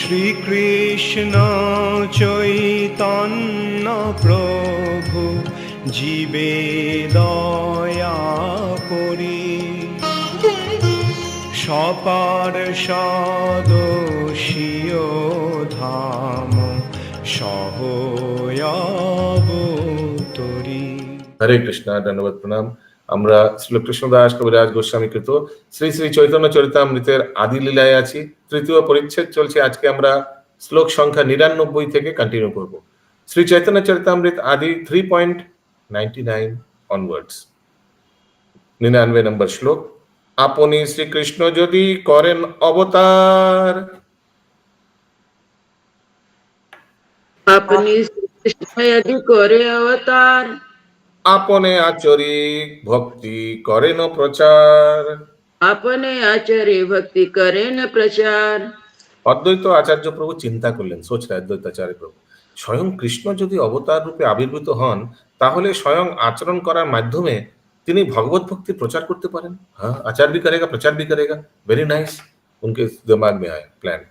শ্রীকৃষ্ণ চৈতন্য প্রভু জীবে দয়া করি, সপার্ষদস্য ধাম সহয়াবতরি। হরে কৃষ্ণ, ধন্যবাদ, প্রণাম। আমরা শ্রী কৃষ্ণদাস কবিরাজ গোস্বামী কৃত শ্রী শ্রী চৈতন্য চরিতামৃতের আদি লীলায় আছি। তৃতীয় পরিচ্ছেদ চলছে। আজকে আমরা শ্লোক সংখ্যা 99 থেকে কন্টিনিউ করব। শ্রী চৈতন্য চরিতামৃত আদি 3.99 অনওয়ার্ডস। 99 নম্বর শ্লোক। আপনি শ্রীকৃষ্ণ যদি করেন অবতার, আপনি শ্রীকৃষ্ণ यदि করে অবতার, আপনে আচরিক ভক্তি করেন প্রচার, আপনে আচার্য ভক্তি করেন প্রচার। অদ্বৈত আচার্য প্রভু চিন্তা করলেন, সোচ রहे अद्वैत आचार्य प्रभु, স্বয়ং কৃষ্ণ যদি অবতার রূপে আবির্ভূত হন, তাহলে স্বয়ং আচরণ করার মাধ্যমে তিনি ভগবত ভক্তি প্রচার করতে পারেন। হ্যাঁ, आचार भी करेगा, प्रचार भी करेगा। Very nice. उनके दिमाग में आया प्लान।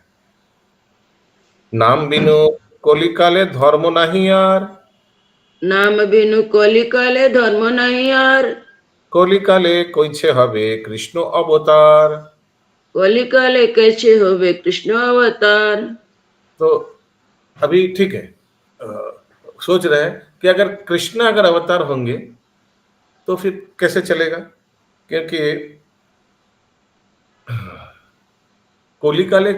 नाम बिनु কলিকালে ধর্ম নাহি আর, নাম বিনু কলিকালে ধর্ম নাই আর, কলিকালে কইছে হবে কৃষ্ণ অবতার। কলিকালে कैसे হবে কৃষ্ণ অবতার। तो अभी ठीक है, सोच रहे हैं कि अगर कृष्ण अगर अवतार होंगे तो फिर कैसे चलेगा, क्योंकि कोलिकाले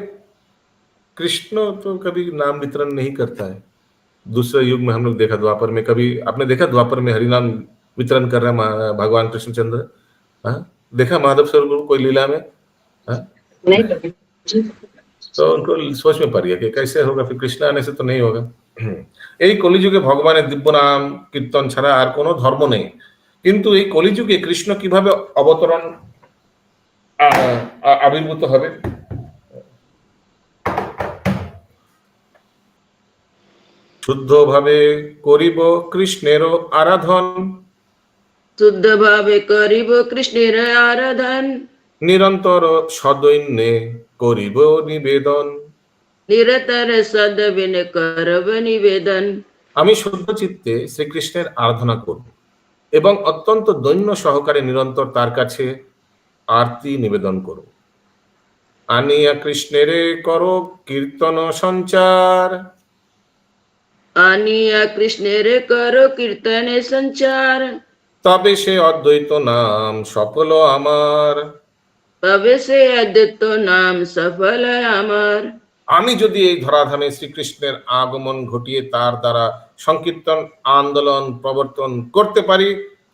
कृष्ण तो कभी नाम वितरण नहीं करता है। दूसरे युग में हम लोग देखा, द्वापर में कभी आपने देखा द्वापर में हरिनाम वितरण कर रहे हैं भगवान कृष्णचंद्र? हाँ, देखा माधव स्वरूप कोई लीला में? हाँ, नहीं तो उनको सोच में पड़ गया कि कैसे होगा, फिर कृष्ण आने से तो नहीं होगा। এই কলিযুগে ভগবানের দিব্য নাম কীর্তন ছাড়া আর কোনো ধর্ম নেই। কিন্তু এই কলিযুগে কৃষ্ণ কিভাবে অবতরণ আবির্ভূত হবে? শুদ্ধভাবে করিব কৃষ্ণেরও আরাধন, শুদ্ধ ভাবে করিব কৃষ্ণের আরাধন, নিরন্তর সদৈন্যে করিব নিবেদন। নিরতর সদবিন করব নিবেদন। আমি শুদ্ধ চিত্তে শ্রীকৃষ্ণের আরাধনা করব এবং অত্যন্ত দৈন্য সহকারে নিরন্তর তার কাছে আরতি নিবেদন করব। আনিয়া কৃষ্ণেরে করো কীর্তন সঞ্চার, আনিয়া কৃষ্ণের করো কীর্তনে সঞ্চার, তবে সে অদ্বৈত নাম সফল আমার। তবে সে অদ্বৈত নাম সফল আমার। আমি যদি এই ধরাধামে শ্রীকৃষ্ণের আগমন ঘটিয়ে তার দ্বারা সংকীর্তন আন্দোলন প্রবর্তন করতে পারি,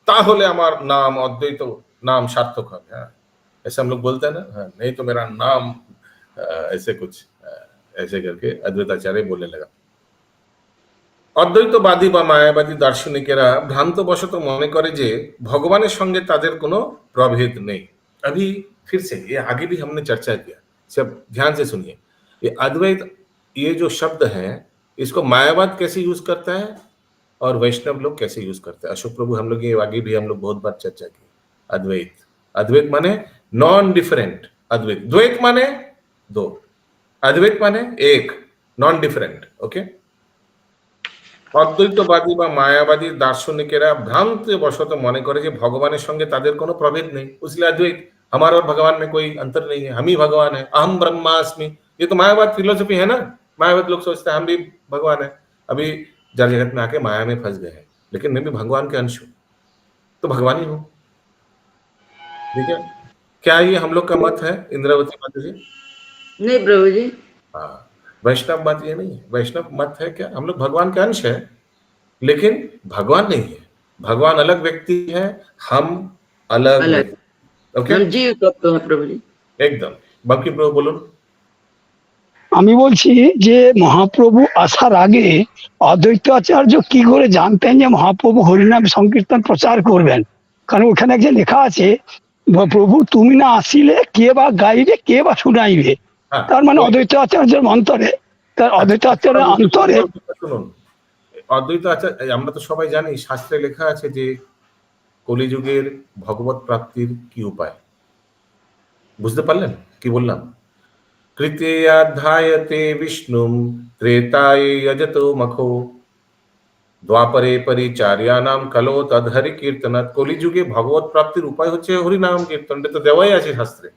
তাহলে আমার নাম অদ্বৈত নাম সার্থক হবে। হ্যাঁ, ऐसा हम लोग बोलते हैं ना, हाँ, नहीं तो मेरा नाम ऐसे कुछ ऐसे करके अद्वैत आचार्य बोलने लगा। অদ্বৈতবাদী বা মায়াবাদী দার্শনিকেরা ভ্রান্তবশত মনে করে যে ভগবানের সঙ্গে তাদের কোনো প্রভেদ নেই। अभी फिर से ये आगे भी हमने चर्चा किया, सब ध्यान से सुनिए। ये अद्वैत, ये जो शब्द है, इसको मायावाद कैसे यूज करता है और वैष्णव लोग कैसे यूज करते हैं। अशोक प्रभु हम लोग ये आगे भी हम लोग बहुत बार चर्चा की। अद्वैत, अद्वैत माने नॉन डिफरेंट, अद्वैत, द्वैत माने दो, अद्वैत माने एक, नॉन डिफरेंट। ओके, অদ্বৈতবাদী বা মায়াবাদী দার্শনিকেরা ভ্রান্ত বশত মনে করে যে ভগবানের সঙ্গে তাদের কোনো প্রভেদ নেই। इसलिए अद्वैत, हमारा और भगवान में कोई अंतर नहीं है, हम ही भगवान है, अहम ब्रह्मास्मि। ये तो मायावाद फिलोसफी है ना। मायावाद लोग सोचते हैं हम भी भगवान है। अभी जड़ जगत में आके माया में फंस गए हैं, लेकिन मैं भी भगवान के अंश हूँ, तो भगवान ही हूँ। ठीक है, क्या ये हम लोग का मत है इंद्रावती माता जी? नहीं प्रभु जी। हाँ, वैष्णव मत ये नहीं है। वैष्णव मत है क्या, हम लोग भगवान के अंश है, लेकिन भगवान नहीं है। भगवान अलग व्यक्ति है, हम अलग अलग। व्यक्ति। ओके, हम जीव तत्व हैं प्रभु जी। एकदम। বাকি প্রভু বলুন। আমি বলছি যে মহাপ্রভু আসার আগে অদ্বৈত আচার্য কি করে জানতেন যে মহাপ্রভু হরিনাম সংকীর্তন প্রচার করবেন? কারণ ওখানে যে লেখা আছে, প্রভু তুমি না আসিলে কে বা গাইবে, কে বা শুনাইবে। হ্যাঁ, তার মানে অদ্বৈত আচার্যের অন্তরে, তার অদ্বৈত আচার্যের অন্তরে। শুনুন, অদ্বৈত আচার্য, আমরা তো সবাই জানি শাস্ত্রে লেখা আছে যে কলিযুগের ভগবত প্রাপ্তির কি উপায়। বুঝতে পারলেন কি বললাম? कृतेयाध्यायते विष्णुम त्रेताये यजतो मखो দ্বাপরে পরিচার্যানাম কলো তদহরি কীর্তনাৎ। কলিযুগে ভগবত প্রাপ্তির উপায় হচ্ছে হরিনাম কীর্তন, এটা তো দেওয়াই আছে শাস্ত্রে।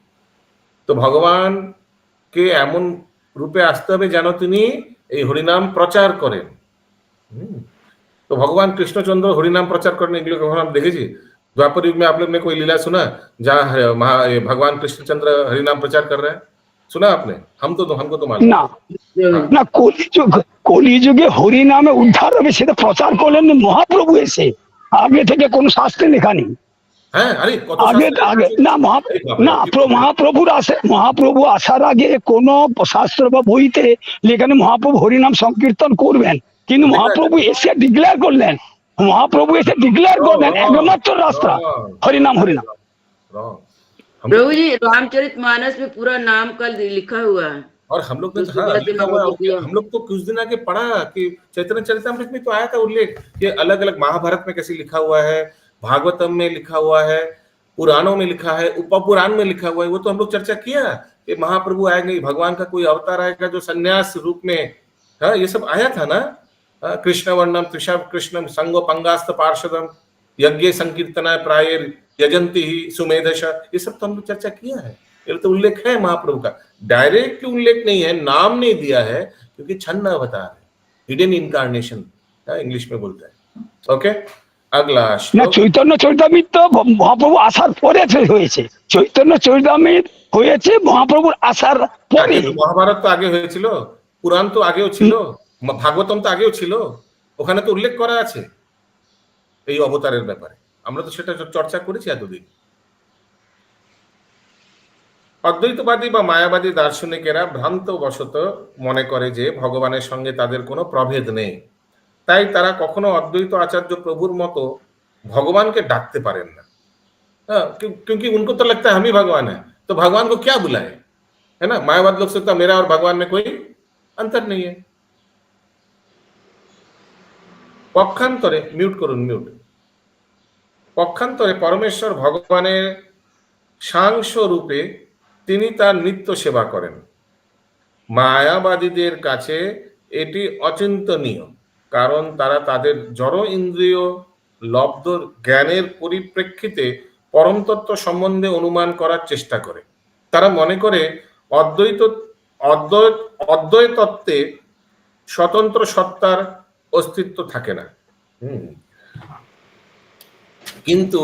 তো ভগবানকে এমন রূপে আসতে হবে যেন তিনি এই হরিনাম প্রচার করেন। तो भगवान कृष्णचंद्र हरिनाम प्रचार करने के लिए कभी हम देखे जी द्वापर युग में आप लोग ने कोई लीला सुना जहाँ भगवान कृष्णचंद्र हरिनाम प्रचार कर रहे हैं? सुना आपने? हमको तो मालूम না हाँ। না, কলিযুগে হরি নামে উদ্ধার হবে সেটা প্রচার করলেন মহাপ্রভু এসে। আগে থেকে কোনো শাস্ত্রে লেখা নেই। হ্যাঁ, আরে কত আগে শাস্ত্রে আগে আছে। না আরে বাবা, না কি বলছেন? মহাপ্রভু আসার আগে কোন শাস্ত্র বা বইতে লেখানে মহাপ্রভু হরিনাম সংকীর্তন করবেন, কিন্তু লেখা আছে? মহাপ্রভু এসে ডিক্লেয়ার করলেন, মহাপ্রভু এসে ডিক্লেয়ার করলেন একমাত্র রাস্তা হরিনাম হরিনাম। Wrong. हम प्रभु जी रामचरितमानस में पूरा नाम का लिखा हुआ है। और हम लोग ने उसके हाँ बाद लिखा हुआ है, दिया। हम लोग तो कुछ दिन आगे पढ़ा कि चैतन्य चरितमृत में तो आया था उल्लेख कि अलग अलग महाभारत में कैसे लिखा हुआ है, भागवतम में लिखा हुआ है, पुराणों में लिखा है, उपपुराण में लिखा हुआ है। वो तो हम लोग चर्चा किया कि महाप्रभु आएंगे, भगवान का कोई अवतार आएगा जो संन्यास रूप में, हाँ ये सब आया था ना। कृष्ण वर्णम त्रिशा कृष्णम संगो पंगास्त पार्षदम यज्ञ संकीर्तना प्राय यजंती ही सुमेधश, ये सब तो हम लोग चर्चा किया है। ये तो उल्लेख है महाप्रभु का, डायरेक्ट उल्लेख नहीं है, नाम नहीं दिया है क्योंकि छन्न अवतार है, हिडन इनकार्नेशन इंग्लिश में बोलता है। ओके, अगला না, श्लोक। চৈতন্য চরিতামৃত তো মহাপ্রভু আসার পরে হয়েছে। চৈতন্য চরিতামৃত হয়েছে মহাপ্রভুর আসার পরে। আগে তো মহাভারত তো আগে হয়েছিল, পুরাণ তো আগেও ছিল, ভাগবতম তো আগেও ছিল, ওখানে তো উল্লেখ করা আছে এই অবতারের ব্যাপারে। আমরা তো সেটা চর্চা করেছি এতদিন। অদ্বৈতবাদী বা মায়াবাদী দার্শনিকেরা ভ্রান্ত বশত মনে করে যে ভগবানের সঙ্গে তাদের কোনো প্রভেদ নেই, তাই তারা কখনো অদ্বৈত आचार्य प्रभुर মতো ভগবানকে ডাকতে পারেন না। हाँ, क्योंकि उनको तो लगता है हम ही भगवान है, तो भगवान को क्या बुलाए, है ना। मायावाद लोग सोचता मेरा और भगवान में कोई अंतर नहीं है। পক্ষান্তরে মিউট করুন, মিউট। পক্ষান্তরে পরমেশ্বর ভগবানের সাংস রূপে তিনি তার নিত্য সেবা করেন। মায়াবাদীদের কাছে এটি অচিন্তনীয়, কারণ তারা তাদের জড় ইন্দ্রিয় লব্ধ জ্ঞানের পরিপ্রেক্ষিতে পরমতত্ত্ব সম্বন্ধে অনুমান করার চেষ্টা করে। তারা মনে করে অদ্বয় তত্ত্বে স্বতন্ত্র সত্তার অস্তিত্ব থাকে না। কিন্তু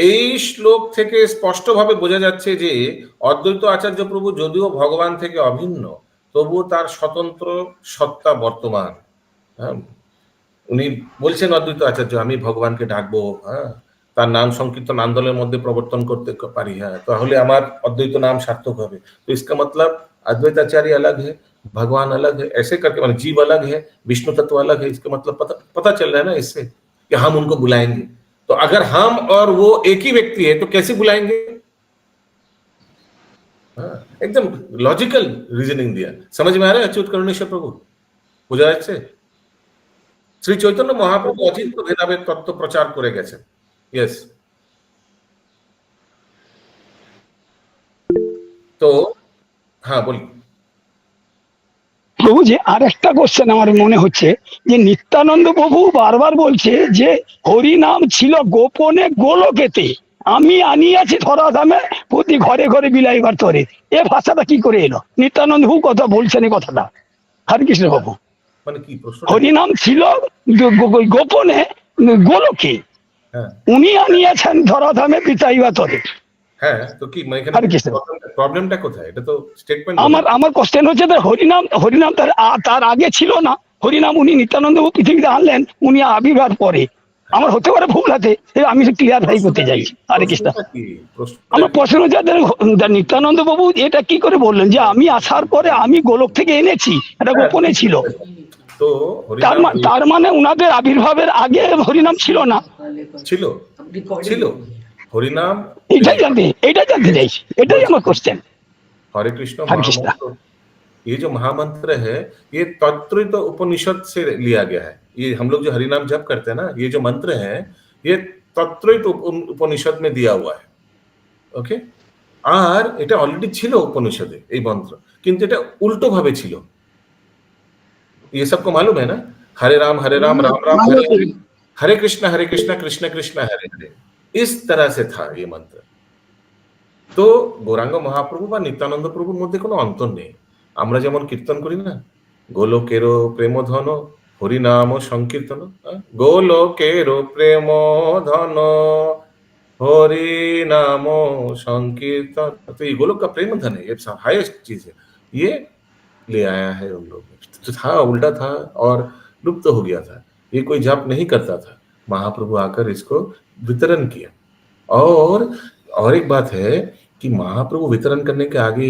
এই শ্লোক থেকে স্পষ্টভাবে বোঝা যাচ্ছে যে অদ্বৈত আচার্য প্রভু যদিও ভগবান থেকে অভিন্ন, তবুও তার স্বতন্ত্র সত্তা বর্তমান। উনি বলছেন অদ্বৈত আচার্য আমি ভগবানকে ডাকবো, হ্যাঁ তার নাম সংকীর্তন আন্দোলনের মধ্যে প্রবর্তন করতে পারি, হ্যাঁ তাহলে আমার অদ্বৈত নাম सार्थक হবে। तो इसका मतलब अद्वैत आचार्य अलग है, भगवान अलग है, ऐसे करके मतलब जीव अलग है, विष्णु तत्व अलग है। इसका मतलब पता चल रहा है ना इससे कि हम उनको बुलाएंगे। तो अगर हम और वो एक ही व्यक्ति है तो कैसे बुलाएंगे? एकदम लॉजिकल रीजनिंग दिया। समझ में आ रहा है अच्युत करुणेश्वर प्रभु? বুঝা যাচ্ছে? শ্রী চৈতন্য মহাপ্রভু অচিন্ত ভেদাভেদ তত্ত্ব প্রচার করে গেছেন। ইয়েস। তো হ্যাঁ বলি প্রভু যে আর একটা কোশ্চেন আমার মনে হচ্ছে যে নিত্যানন্দ প্রভু বারবার বলছে যে হরি নাম ছিল গোপনে গোলকেতে, আমি আনিয়াছি ধরাধামে প্রতি ঘরে ঘরে বিলাইবার তরে। এ ভাষাটা কি করে এলো? নিত্যানন্দ প্রভু কথা বলছেন এই কথাটা হরে কৃষ্ণ বাবু। মানে কি প্রশ্ন? হরিনাম ছিল গোপনে গোলকে, হ্যাঁ উনি আনিয়াছেন ধরাধামে বিতাইবা তরে। হ্যাঁ, তো কি মানে হরে এখানে কৃষ্ণ। প্রবলেমটা কোথায়? এটা তো স্টেটমেন্ট। আমার কোশ্চেন হচ্ছে যে হরিনাম তার আগে ছিল না। হরিনাম উনি নিত্যানন্দ প্রভু পৃথিবীতে আনলেন, উনি আবির্ভাব পরে। আমার হতে পারে ভুল আছে, আমি ক্লিয়ারফাই করতে চাইছি। হরে কৃষ্ণ। আমার প্রশ্ন হচ্ছে নিত্যানন্দ বাবু এটা কি করে বললেন যে আমি আসার পরে আমি গোলক থেকে এনেছি, এটা গোপনে ছিল। তো তার মানে উনাদের আবির্ভাবের আগে হরিনাম ছিল না? ছিল ছিল হরিনাম। এইটা জানতে চাইছি, এটাই আমার কোশ্চেন। हरे कृष्ण हरे कृष्ण। महामंत्र, ये जो महामंत्र है ये तत्त्वित उपनिषद से लिया गया है। ये हम लोग जो हरिनाम जप करते हैं ना, ये जो मंत्र है ये तत्त्वित उपनिषद में दिया हुआ है। ओके, আর এটা অলরেডি ছিল উপনিষদে এই মন্ত্র, কিন্তু এটা উল্টো ভাবে ছিল। ये सबको मालूम है ना, हरे राम राम राम हरे हरे, हरे कृष्णा कृष्ण कृष्ण हरे हरे, इस तरह से था ये मंत्र। তো গৌরাঙ্গ মহাপ্রভু বা নিত্যানন্দ প্রভুর মধ্যে কোনো অন্তর নেই। আমরা যেমন কীর্তন করি না, গোলকেরো প্রেম ধন হরিনাম সংকীর্তন, গোলকেরো প্রেম ধন हरिनाम संकीर्तन, तो ये गोलोक का प्रेम धन है, ये हाईएस्ट चीज है, ये ले आया है उन लोग। तो था उल्टा था और लुप्त हो गया था, ये कोई जप नहीं करता था, महाप्रभु आकर इसको वितरण किया। और एक बात है कि महाप्रभु वितरण करने के आगे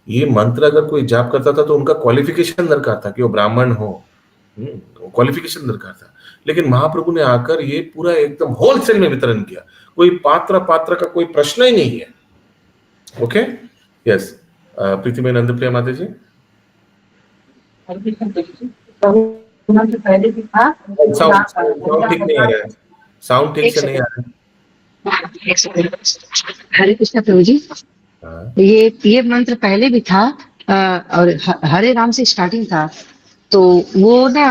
ये मंत्र अगर कोई जाप करता था तो उनका क्वालिफिकेशन दरकार था कि वो ब्राह्मण हो, क्वालिफिकेशन दरकार था। लेकिन महाप्रभु ने आकर ये पूरा एकदम होलसेल में वितरण किया, कोई पात्र का कोई प्रश्न ही नहीं है। ओके, यस, प्रीति में नंद प्रिया माता जी। साउंड ठीक नहीं आ रहा है, साउंड ठीक से नहीं आ रहा है। हरे कृष्ण प्रभु जी, ये मंत्र पहले भी था और हरे राम से स्टार्टिंग था, तो वो ना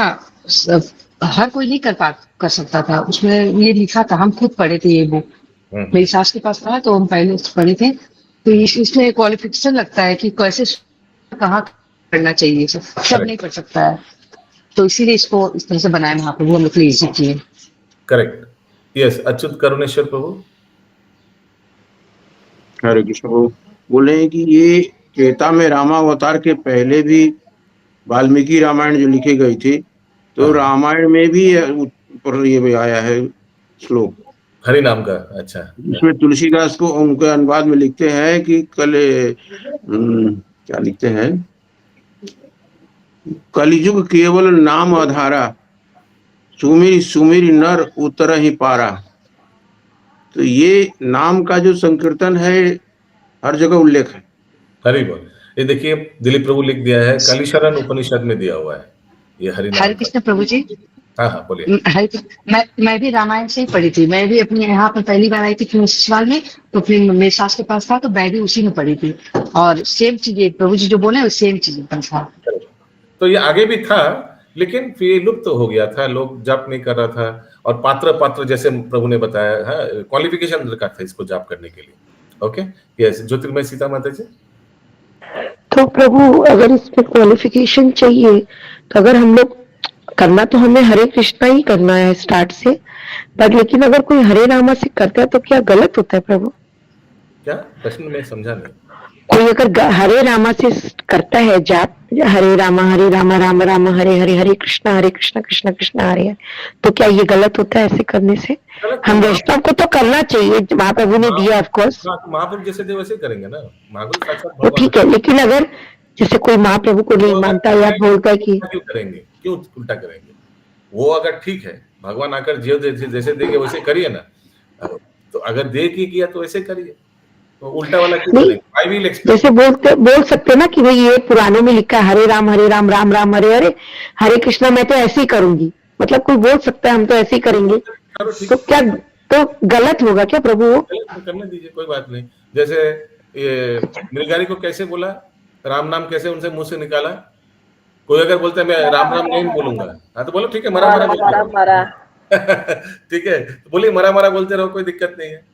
हर कोई नहीं कर सकता था। उसमें ये लिखा था, हम खुद पढ़े थे ये बुक, मेरी सास के पास था तो हम पहले पढ़े थे। तो इसमें क्वालिफिकेशन लगता है कि कैसे कहाँ पढ़ना चाहिए, सब नहीं पढ़ सकता है, तो इसीलिए इसको इस तरह से बनाया महाप्रभु, हम लोग के लिए इजी किए। Correct, yes. अच्युत करुणेश्वर प्रभु। हरे कृष्ण प्रभु बोले हैं कि ये त्रेता में रामावतार के पहले भी वाल्मीकि रामायण जो लिखी गई थी, तो रामायण में भी ये आया है श्लोक हरि नाम का। अच्छा, इसमें तुलसीदास को उनके अनुवाद में लिखते हैं कि क्या लिखते हैं, कलिजुग केवल नाम आधारा, सुमिर सुमिर नर उतर ही पारा। तो ये नाम का जो संकीर्तन है हर जगह उल्लेख है। हरि बोल। ये देखिए दिलीप प्रभु लिख दिया है, कलिशरण उपनिषद में दिया हुआ है ये हरि नाम। हरे कृष्ण प्रभु जी। हाँ हाँ बोलिए। मैं भी रामायण से ही पढ़ी थी, मैं भी अपने यहाँ पर पहली बार आई थी ससुराल में, तो फिर मेरे सास के पास था तो मैं भी उसी में पढ़ी थी, और सेम चीज प्रभु जी जो बोले सेम चीज था। तो ये आगे भी था लेकिन फिर ये लुप्त हो गया था, लोग जाप नहीं कर रहा था, और पात्र जैसे प्रभु ने बताया है, क्वालिफिकेशन दरकार था इसको जाप करने के लिए। ओके, यस, ज्योतिर्मय सीता माता जी। तो प्रभु अगर इसमें क्वालिफिकेशन चाहिए तो अगर हम लोग करना तो हमें हरे कृष्णा ही करना है स्टार्ट से, पर लेकिन अगर कोई हरे रामा से करता है तो क्या गलत होता है प्रभु? क्या प्रश्न में समझा नहीं। कोई अगर हरे रामा से करता है जाप, हरे रामा राम राम हरे हरे, हरे कृष्णा कृष्ण कृष्ण हरे हरे, तो क्या ये गलत होता है ऐसे करने से? हम वैष्णव को तो करना चाहिए, महाप्रभु ने दिया ऑफ कोर्स, महाप्रभु जैसे दे वैसे करेंगे ना, महाप्रभु साक्षात तो ठीक है, लेकिन अगर जैसे कोई महाप्रभु को नहीं मानता या बोलता है कि क्यों करेंगे, क्यों उल्टा करेंगे? वो अगर ठीक है, भगवान आकर जैसे देंगे वैसे करिए ना, तो अगर दे के किया तो वैसे करिए, तो उल्टा वाला क्यों करेंगे? I will explain. जैसे बोल सकते ना कि भाई ये पुराणों में लिखा है हरे राम राम राम हरे हरे, हरे कृष्णा मैं तो ऐसे ही करूंगी, मतलब कोई बोल सकता है हम तो ऐसे ही करेंगे, तो क्या तो गलत होगा क्या प्रभु? वो करने दीजिए, कोई बात नहीं। जैसे ये मृगारी को कैसे बोला, राम नाम कैसे उनसे मुंह से निकाला? कोई अगर बोलता है मैं राम नहीं बोलूंगा, हाँ तो बोलो ठीक है, मरा ठीक है, तो बोलिए मरा बोलते रहो, कोई दिक्कत नहीं है।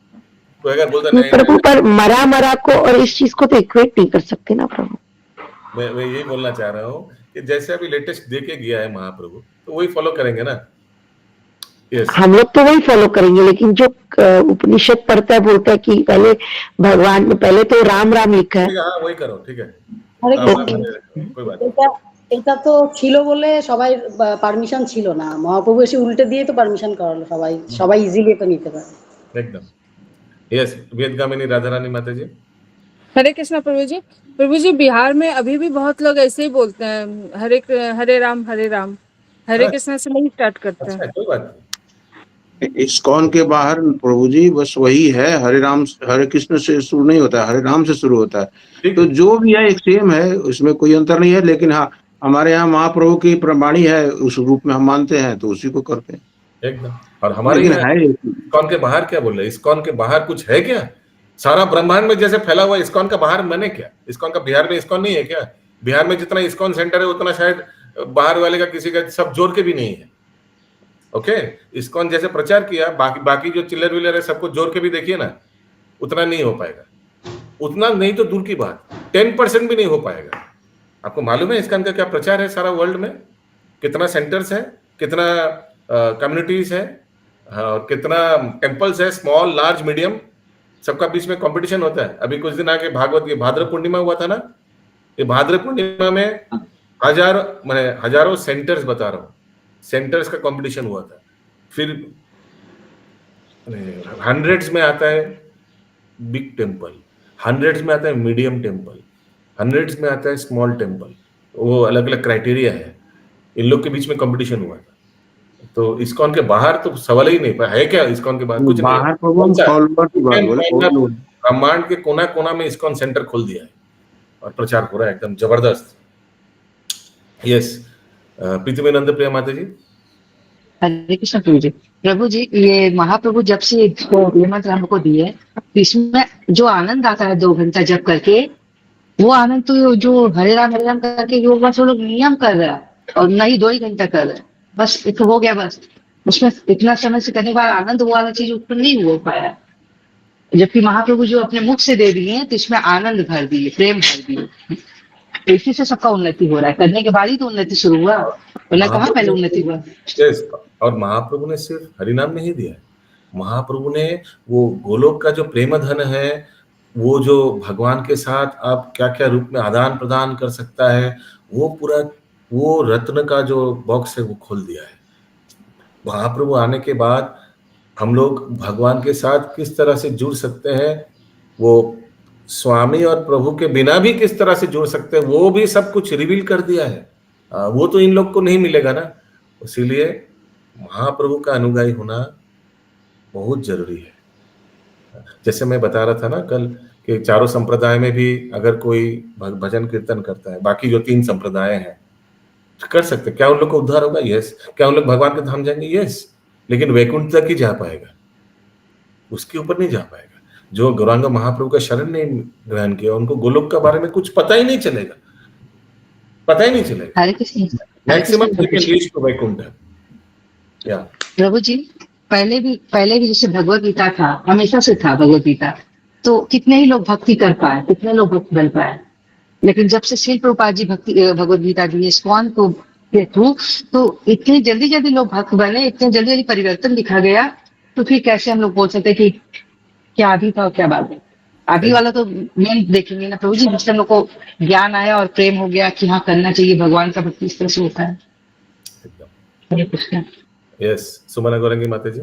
कोई अगर बोलता नहीं प्रभु, पर मरा को और इस चीज को तो इक्वेट नहीं कर सकते ना प्रभु। मैं यही बोलना चाह रहा हूँ कि जैसे अभी लेटेस्ट देके गया है महाप्रभु, तो वही फॉलो करेंगे ना। Yes. हम लोग तो वही फॉलो करेंगे, लेकिन जो उपनिषद पढ़ता है बोलता है कि पहले भगवान में पहले तो राम लिखा है, हाँ वही करो, ठीक है, कोई बात। এটা তো ছিল বলে সবাই পারমিশন ছিল না, মহাপ্রভু এসে উল্টে দিয়ে তো পারমিশন করালো, সবাই ইজিলি এটা নিতে পারে एकदम। यस, वेदगामिनी राधा रानी माता जी। हरे कृष्णा प्रभु जी। प्रभु जी, बिहार में अभी भी बहुत लोग ऐसे ही बोलते हैं, हरे राम हरे कृष्णा से नहीं स्टार्ट करते हैं। कोई बात नहीं। इस्कॉन के बाहर प्रभु जी बस वही है, हरे कृष्ण से शुरू नहीं होता है, हरे राम से शुरू होता है, तो जो भी है एक सेम है, उसमें कोई अंतर नहीं है। लेकिन हाँ, हमारे यहाँ महाप्रभु की प्रमाणी है, उस रूप में हम मानते हैं तो उसी को करते हैं एकदम। और हमारे इस्कॉन के बाहर क्या बोल रहे हैं? इस्कॉन के बाहर कुछ है क्या? सारा ब्रह्मांड में जैसे फैला हुआ इस्कॉन का बाहर मैंने क्या? इस्कॉन का बिहार में इस्कॉन नहीं है क्या? बिहार में जितना इस्कॉन सेंटर है उतना शायद बाहर वाले का किसी का सब जोड़ के भी नहीं है। ओके, इस्कॉन जैसे प्रचार किया, बाकी बाकी जो चिल्लर विल्लर है सबको जोड़ के भी देखिए ना, उतना नहीं हो पाएगा। उतना नहीं तो दूर की बात, 10% भी नहीं हो पाएगा। आपको मालूम है इस्कॉन का क्या प्रचार है सारा वर्ल्ड में? कितना सेंटर्स है, कितना कम्युनिटीज है, और कितना टेम्पल्स है, स्मॉल लार्ज मीडियम, सबका बीच में कंपटीशन होता है। अभी कुछ दिन आगे भागवत की भाद्र पूर्णिमा हुआ था ना, ये भाद्र पूर्णिमा में हजारों सेंटर्स बता रहा हूँ, सेंटर्स का कंपटीशन हुआ था। फिर हंड्रेड्स में आता है बिग टेम्पल, हंड्रेड्स में आता है मीडियम टेम्पल, हंड्रेड्स में आता है स्मॉल टेम्पल। वो अलग अलग क्राइटेरिया है, इन लोग के बीच में कंपटीशन हुआ था। तो इस्कॉन के बाहर तो सवाल ही नहीं है क्या? इस्कॉन के बाहर कुछ नहीं बाहर तो हम फॉलोअर की बात बोले, ब्रह्मांड के कोना कोना में इस्कॉन सेंटर खोल दिया है और प्रचार हो रहा है एकदम जबरदस्त। यस, प्रीतिमेनंद प्रिया माता जी। हरे कृष्ण प्रभु जी, ये महाप्रभु जब से ये मंत्र हमको दिए, तो इसमें जो आनंद आता है 2 घंटा जप करके, वो आनंद तो जो हरे राम करके जो बस वो लोग नियम कर रहा है, और नहीं 2 ही घंटा कर रहे हैं, बस एक हो गया। बस उसमें इतना समय से करने के बाद आनंद वाला चीज उत्पन्न नहीं हो पाया, जबकि महाप्रभु जो अपने मुख से दे दिए तो इसमें आनंद भर दिए, प्रेम भर दिए। इसी से सबका उन्नति हो रहा है, करने के बाद ही तो उन्नति शुरू हुआ, वरना कहाँ पहले उन्नति हुआ। यस, और महाप्रभु ने सिर्फ हरिनाम नहीं दिया है, महाप्रभु ने वो गोलोक का जो प्रेम धन है, वो जो भगवान के साथ आप क्या क्या रूप में आदान प्रदान कर सकता है, वो पूरा वो रत्न का जो बॉक्स है वो खोल दिया है। महाप्रभु आने के बाद हम लोग भगवान के साथ किस तरह से जुड़ सकते हैं, वो स्वामी और प्रभु के बिना भी किस तरह से जुड़ सकते हैं, वो भी सब कुछ रिवील कर दिया है। वो तो इन लोग को नहीं मिलेगा ना, इसीलिए महाप्रभु का अनुगामी होना बहुत जरूरी है। जैसे मैं बता रहा था ना कल कि चारों संप्रदाय में भी अगर कोई भजन कीर्तन करता है, बाकी जो 3 संप्रदाय हैं कर सकते, क्या उन लोग को उद्धार होगा? यस। क्या उन लोग भगवान के धाम जाएंगे? यस। लेकिन वैकुंठ तक ही जा पाएगा, उसके ऊपर नहीं जा पाएगा। जो गौरांग महाप्रभु का शरण नहीं ग्रहण किया, उनको गोलोक के बारे में कुछ पता ही नहीं चलेगा, पता ही नहीं चलेगा। हरे कृष्ण मैक्सिमम वैकुंठ है। या प्रभु जी, पहले भी जैसे भगवत गीता था, हमेशा से था भगवत गीता, तो कितने ही लोग भक्ति कर पाए, कितने लोग भक्त बन पाए। लेकिन जब से श्रील प्रभुपाद जी भगवत गीता दिए इस्कॉन को के थ्रू, तो इतनी जल्दी लोग भक्त बने, इतने जल्दी परिवर्तन दिखा गया, तो फिर कैसे हम लोग बोल सकते कि क्या आदि था और क्या बाद में? आदि वाला तो मेन देखेंगे ना प्रभु जी, जिससे हम लोग को ज्ञान आया और प्रेम हो गया कि हाँ करना चाहिए, भगवान का भक्ति इस तरह से होता है। हरे कृष्ण। यस, सुमना गौरंगी माता जी।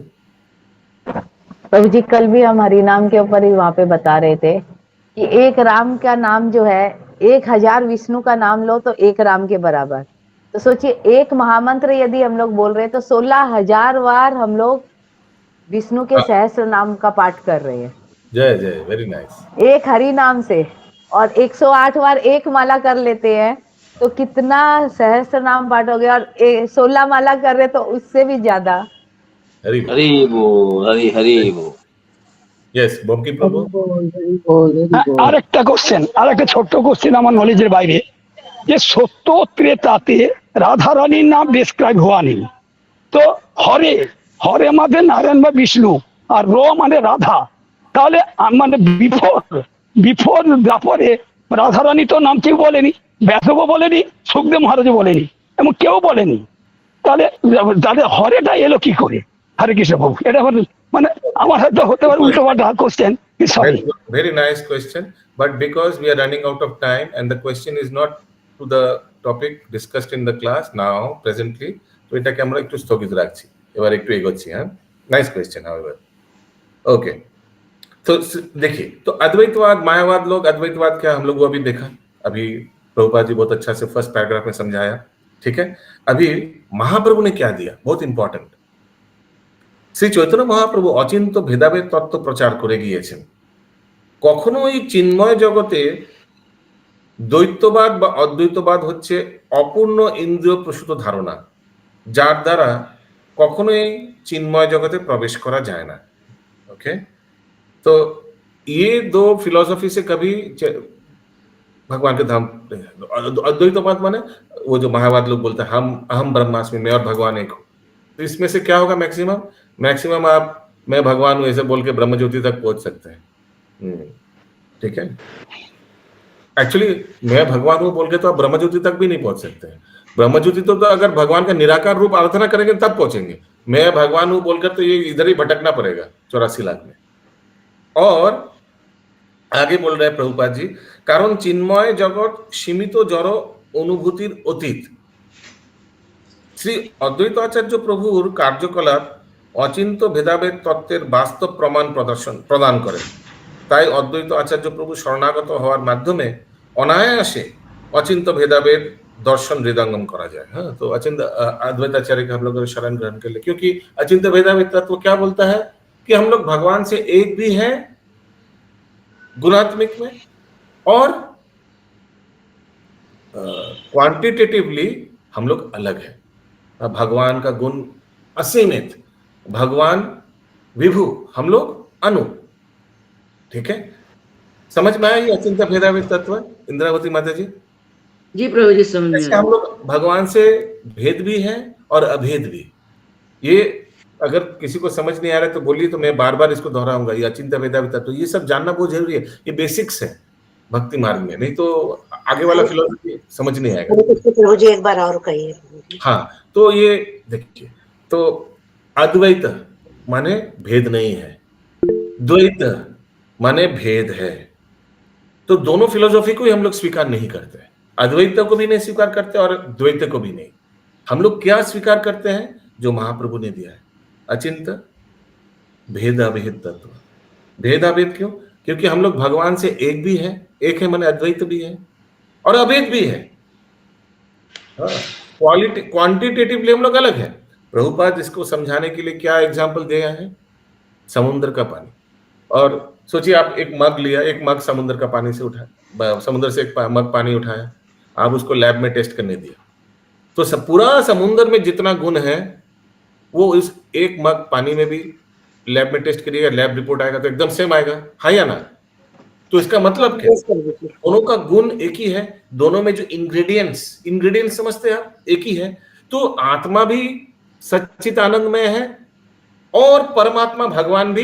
प्रभु जी, कल भी हम हरिनाम के ऊपर ही वहां पे बता रहे थे कि एक राम का नाम जो है 1000 विष्णु का नाम लो तो एक राम के बराबर। तो सोचिए, एक महामंत्र यदि हम लोग बोल रहे हैं तो 16,000 बार हम लोग विष्णु के सहस्त्र नाम का पाठ कर रहे हैं। जय जय, वेरी नाइस। एक हरि नाम से, और 108 बार एक माला कर लेते हैं तो कितना सहस्त्र नाम पाठ हो गया, और 16 माला कर रहे तो उससे भी ज्यादा। हरि हरि यस, बंकी प्रभु। আরেকটা কোশ্চেন, আরেকটা ছোট্ট কোশ্চেন আমার নলেজের বাইরে, যে সত্য ত্রেতাতে রাধা রানীর নাম ডেসক্রাইব হওয়া নেই, তো হরে হরে মানে নারায়ণ বা বিষ্ণু, আর র মানে রাধা, তাহলে মানে বিফোর দ্বাপরে রাধা রানী তো নাম কেউ বলেনি, ব্যাসও বলেনি, সুখদেব মহারাজও বলেনি, এবং কেউ বলেনি, তাহলে তাদের হরেটা এলো কি করে? হরে কৃষ্ণ প্রভু, এটা মানে আমার হয়তো হতে পারে উল্টো পাল্টা question. Very nice question, but because we are running out of time and the question is not to the topic discussed in the class now presently, তো এটাকে আমরা একটু স্থগিত রাখছি, এবার একটু এগোচ্ছি। হ্যাঁ, নাইস কোয়েশ্চেন। হাউএভার ओके, तो देखिए, तो अद्वैतवाद मायावाद लोग, अद्वैतवाद क्या हम लोग वो अभी देखा, अभी प्रभुपाद जी बहुत अच्छा से फर्स्ट पैराग्राफ में समझाया, ठीक है। अभी महाप्रभु ने क्या दिया, बहुत इंपॉर्टेंट। শ্রী চৈতন্য মহাপ্রভু অচিন্ত ভেদাভেদ তত্ত্ব প্রচার করে গিয়েছেন। কখনোই চিন্ময় জগতে দ্বৈতবাদ বা অদ্বৈতবাদ হচ্ছে অপূর্ণ ইন্দ্রিয় প্রসূত ধারণা, যার দ্বারা কখনোই চিন্ময় জগতে প্রবেশ করা যায় না। ओके, तो ये 2 फिलॉसफी से कभी भगवान के धाम नहीं है। अद्वैतवाद माने वो जो महावाद लोग बोलते हैं हम अहम ब्रह्मास्मि, मैं और भगवान एक हूँ। तो इसमें से क्या होगा मैक्सिमम आप मैं भगवान हूँ ऐसे बोल के ब्रह्म ज्योति तक पहुंच सकते हैं। ठीक है, एक्चुअली मैं भगवान हूँ बोल के तो आप ब्रह्म ज्योति तक भी नहीं पहुंच सकते हैं। ब्रह्म ज्योति तो अगर भगवान का निराकार रूप आराधना करेंगे तब पहुंचेंगे। मैं भगवान हूँ बोलकर तो ये इधर ही भटकना पड़ेगा 84 लाख में। और आगे बोल रहे हैं प्रभुपाद जी, कारण चिन्मय जगत सीमित जड़ अनुभूतिर अतीत শ্রী অদ্বৈত আচার্য প্রভুর কার্যকলাপ অচিন্ত ভেদাভেদ তত্ত্বের বাস্তব প্রদান করেন। তাই অদ্বৈত আচার্য প্রভু শরণাগত হওয়ার মাধ্যমে অনায়াসে অচিন্ত ভেদাভেद दर्शन हृदयंगम करा जाए। हाँ, तो अचिंत अद्वैत आचार्य का हम लोग शरण ग्रहण कर ले, क्योंकि अचिंत भेदाभेद तत्व क्या बोलता है कि हम लोग भगवान से एक भी हैं गुणात्मिक में, और क्वांटिटेटिवली हम लोग अलग हैं। भगवान का गुण असीमित, भगवान विभु, हम लोग अनु। ठीक है, समझ में आया ये अचिंत भेदाभेद तत्व इंद्रावती माता जी? जी प्रभु जी समझ में ऐसे हम लोग भगवान से भेद भी हैं और अभेद भी। ये अगर किसी को समझ नहीं आ रहा है तो बोलिए, तो मैं बार बार इसको दोहराऊंगा। ये अचिंत भेदाभेद तत्व ये सब जानना बहुत जरूरी है, ये बेसिक्स है भक्ति मार्ग में, नहीं तो आगे वाला फिलोसफी समझ नहीं आएगा। प्रभु जी एक बार और कहिए। हाँ, तो ये देखिए, तो अद्वैत माने भेद नहीं है, द्वैत माने भेद है। तो दोनों फिलोसॉफी को ही हम लोग स्वीकार नहीं करते, अद्वैत को भी नहीं स्वीकार करते और द्वैत को भी नहीं। हम लोग क्या स्वीकार करते हैं? जो महाप्रभु ने दिया है, अचिंत भेद अभेद तत्व। भेद अभेद क्यों? क्योंकि हम लोग भगवान से एक भी है, एक है माने अद्वैत भी है और अभेद भी है। क्वांटिटेटिवली हम लोग अलग है। प्रभुपाद इसको समझाने के लिए क्या एग्जाम्पल दिया है? समुद्र का पानी। और सोचिए आप एक मग लिया, एक मग समुद्र का पानी से उठाया, समुद्र से एक मग पानी उठाया, आप उसको लैब में टेस्ट करने दिया, तो सब पूरा समुद्र में जितना गुण है वो इस एक मग पानी में भी लैब में टेस्ट करिएगा, लैब रिपोर्ट आएगा तो एकदम सेम आएगा, हाँ या ना? तो इसका मतलब क्या? दोनों का गुण एक ही है, दोनों में जो इंग्रेडिएंट्स समझते हैं आप, एक ही है। तो आत्मा भी सच्चित आनंदमय है और परमात्मा भगवान भी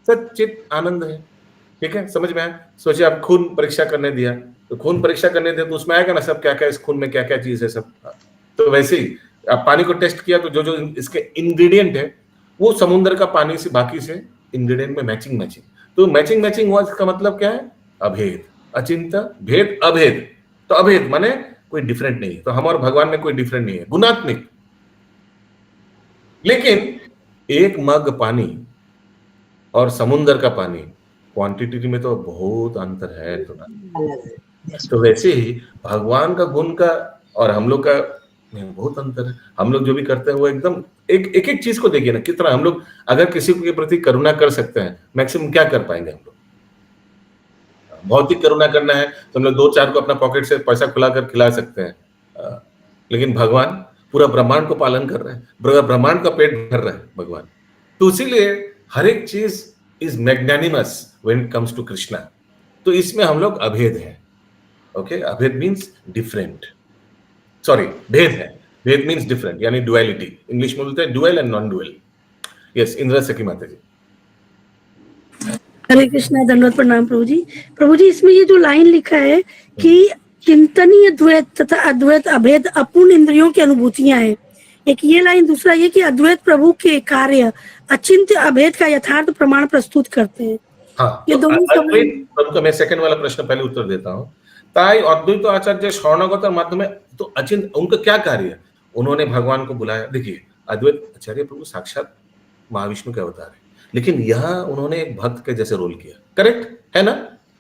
सच्चित आनंद है। ठीक है, समझ में आया? सोचिए आप खून परीक्षा करने दिया, तो खून परीक्षा करने दिया तो उसमें आएगा ना सब क्या क्या इस खून में क्या क्या चीज है सब। तो वैसे ही आप पानी को टेस्ट किया तो जो जो इसके इंग्रेडिएंट है वो समुद्र का पानी से बाकी से इंग्रेडिएंट में मैचिंग। तो मैचिंग हुआ, इसका मतलब क्या है? अभेद। अचिंत भेद अभेद, तो अभेद माने कोई डिफरेंट नहीं है। तो हम और भगवान में कोई डिफरेंट नहीं है, गुणात्मिक। लेकिन एक मग पानी और समुद्र का पानी क्वांटिटी में तो बहुत अंतर है। तो वैसे ही भगवान का गुण का और हम लोग का बहुत अंतर है। हम लोग जो भी करते हैं वो एकदम एक चीज को देखिए ना, कितना हम लोग अगर किसी के प्रति करुणा कर सकते हैं, मैक्सिमम क्या कर पाएंगे हम लोग? भौतिक करुणा करना है तो हम लोग 2-4 को अपना पॉकेट से पैसा खुला कर खिला सकते हैं, लेकिन भगवान पूरा ब्रह्मांड को पालन कर रहे हैं, पूरा ब्रह्मांड का पेट भर रहे हैं भगवान। तो इसीलिए हर एक चीज is magnanimous when it comes to Krishna. तो इसमें हम लोग अभेद है। ओके, अभेद मीन्स डिफरेंट, सॉरी भेद है, भेद मीन्स डिफरेंट, यानी डुअलिटी। इंग्लिश में बोलते हैं dual and non dual. Yes, Indira सखी माता जी। हरे कृष्णा, धन्यवाद, प्रणाम प्रभु जी। प्रभु जी, इसमें ये जो लाइन लिखा है कि चिंतनीय द्वैत तथा अद्वैत अभेद अपूर्ण इंद्रियों की अनुभूतियां हैं, एक ये लाइन, दूसरा ये कि अद्वैत प्रभु के कार्य अचिंत्य अभेद का यथार्थ प्रमाण प्रस्तुत करते हैं। हाँ, ये तो दोनों प्रभु का मैं सेकंड वाला प्रश्न पहले उत्तर देता हूँ। ताई अद्वैत आचार्य शरणागतर माध्यम तो अचिंत, उनका क्या कार्य है? उन्होंने भगवान को बुलाया। देखिए, अद्वैत आचार्य प्रभु साक्षात महाविष्णु के अवतार है, लेकिन यहाँ उन्होंने एक भक्त के जैसे रोल किया। करेक्ट है ना?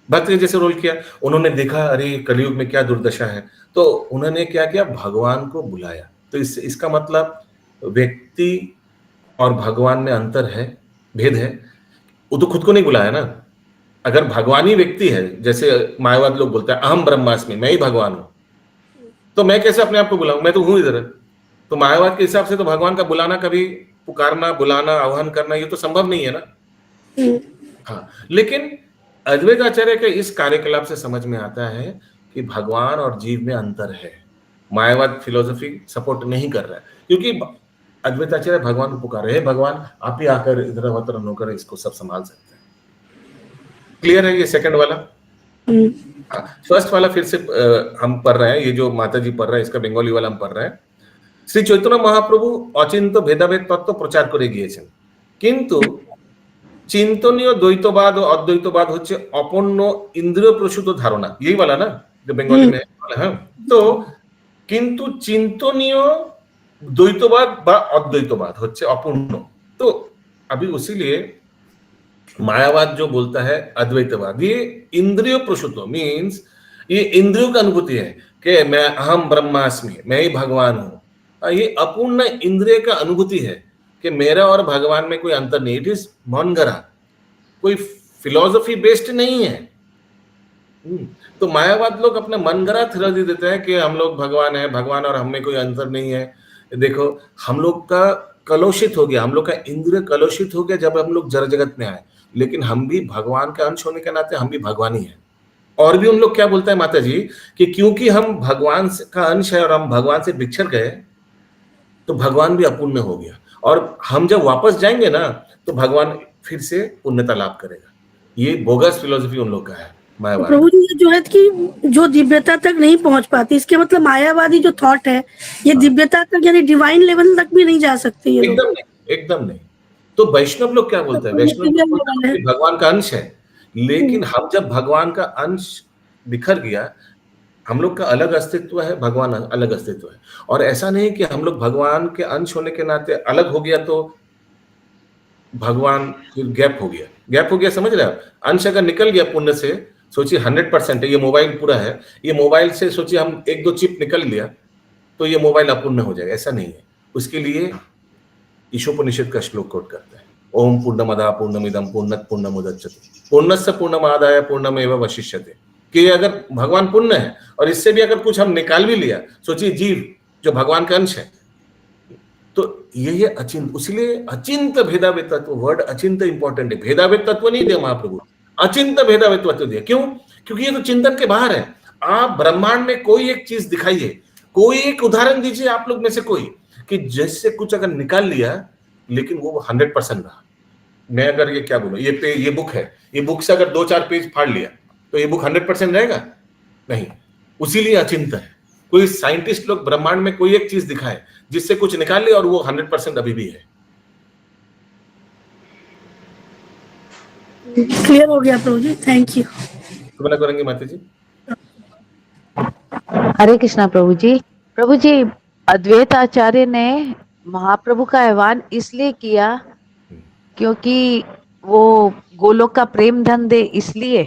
भक्त के जैसे रोल किया। उन्होंने देखा अरे कलयुग में क्या दुर्दशा है, तो उन्होंने क्या किया? भगवान को बुलाया। तो इसका मतलब व्यक्ति और भगवान में अंतर है, भेद है। वो तो खुद को नहीं बुलाया ना। अगर भगवान ही व्यक्ति है, जैसे मायावाद लोग बोलते हैं अहम ब्रह्मास्मि, मैं ही भगवान हूं, तो मैं कैसे अपने आप को बुलाऊं? मैं तो हूं इधर। तो मायावाद के हिसाब से तो भगवान का बुलाना, कभी पुकारना, बुलाना, आह्वान करना, ये तो संभव नहीं है ना। हाँ, लेकिन अद्वैताचार्य के इस कार्यकलाप से समझ में आता है कि भगवान और जीव में अंतर है। मायावाद फिलोसफी सपोर्ट नहीं कर रहा है, क्योंकि अद्वैताचार्य भगवान को पुकार रहे हैं, भगवान आप ही आकर इधर अवतरण होकर इसको सब संभाल सकते हैं। क्लियर है ये सेकंड वाला? फर्स्ट वाला फिर से हम पढ़ रहे हैं, ये जो माता जी पढ़ रहे हैं इसका बेंगोली वाला हम पढ़ रहे हैं। শ্রী চৈতন্য মহাপ্রভু অচিন্ত ভেদাভেদ তত্ত্ব প্রচার করে গিয়েছেন, কিন্তু চিন্তনীয় দ্বৈতবাদ ও অদ্বৈতবাদ হচ্ছে অপন্ন ইন্দ্রিয় প্রসূত ধারণা। यही वाला ना जो बंगाली में वाला है। तो কিন্তু চিন্তনীয় দ্বৈতবাদ বা অদ্বৈতবাद হচ্ছে অপূর্ণ। तो अभी उसीलिए मायावाद जो बोलता है अद्वैतवाद, ये इंद्रिय प्रसूत मीन्स ये इंद्रियों का अनुभूति है कि मैं अहम ब्रह्मास्मि, मैं ही भगवान हूं। ये अपूर्ण इंद्रिय का अनुभूति है कि मेरा और भगवान में कोई अंतर नहीं। इट इज मनगढ़ा, कोई फिलोसफी बेस्ड नहीं है। तो मायावाद लोग अपना मनगढ़ा थ्योरी देते हैं कि हम लोग भगवान है, भगवान और हम में कोई अंतर नहीं है। देखो हम लोग का कलुषित हो गया, हम लोग का इंद्रिय कलुषित हो गया जब हम लोग जड़ जगत में आए, लेकिन हम भी भगवान का अंश होने के नाते हम भी भगवान ही है। और भी उन लोग क्या बोलते हैं माता जी कि क्योंकि हम भगवान का अंश है और हम भगवान से बिछड़ गए, तो भगवान भी अपूर्ण हो गया, और हम जब वापस जाएंगे ना तो भगवान फिर से पुण्यता लाभ करेगा। ये बोगस फिलोसफी उन लोग का है मायावाद। प्रभु जी ये जो है कि जो दिव्यता तक नहीं पहुंच पाती, इसके मतलब मायावादी जो थॉट है ये दिव्यता तक यानी डिवाइन लेवल तक भी नहीं जा सकते ये लोग। एकदम नहीं, एकदम नहीं। तो वैष्णव लोग क्या बोलते हैं? वैष्णव लोग बोलते हैं कि भगवान का अंश है, लेकिन हम जब भगवान का अंश बिखर गया, हम लोग का अलग अस्तित्व है, भगवान अलग अस्तित्व है। और ऐसा नहीं कि हम लोग भगवान के अंश होने के नाते अलग हो गया तो भगवान फिर गैप हो गया। गैप हो गया समझ रहे हो? अंश अगर निकल गया पुण्य से, सोचिए 100% है, ये मोबाइल पूरा है, ये मोबाइल से सोचिए हम एक दो चिप निकल लिया तो ये मोबाइल अपूर्ण हो जाएगा, ऐसा नहीं है। उसके लिए ईशोपनिषद का श्लोक कोट करते हैं, ओम पूर्णमदः पूर्णमिदं पूर्णात् पूर्णमुदच्यते पूर्णस्य पूर्णमादाय पूर्णमेवावशिष्यते। कि अगर भगवान पुण्य है और इससे भी अगर कुछ हम निकाल भी लिया, सोचिए जीव जो भगवान का अंश है, तो ये अचिंत, इसलिए अचिंत भेदाभेद तत्व, वर्ड अचिंत इंपॉर्टेंट है। भेदाभेद तत्व नहीं दिया महाप्रभु, अचिंत भेदाभेद तत्व दिया। क्यों? क्योंकि ये तो चिंतन के बाहर है। आप ब्रह्मांड में कोई एक चीज दिखाइए, कोई एक उदाहरण दीजिए आप लोग में से कोई, कि जिससे कुछ अगर निकाल लिया लेकिन वो 100% रहा। मैं अगर ये क्या बोलूं, ये बुक है, ये बुक से अगर 2-4 पेज फाड़ लिया तो ये बुक 100% रहेगा? नहीं। उसीलिए अचिंत है। कोई साइंटिस्ट लोग ब्रह्मांड में कोई एक चीज दिखाए जिससे कुछ निकाल ले और वो 100% अभी भी है। क्लियर हो गया प्रभु जी, थैंक यू। तो बना करेंगे माता जी। हरे कृष्णा प्रभु जी। प्रभु जी, अद्वैत आचार्य ने महाप्रभु का आह्वान इसलिए किया क्योंकि वो गोलोक का प्रेम धन दे, इसलिए।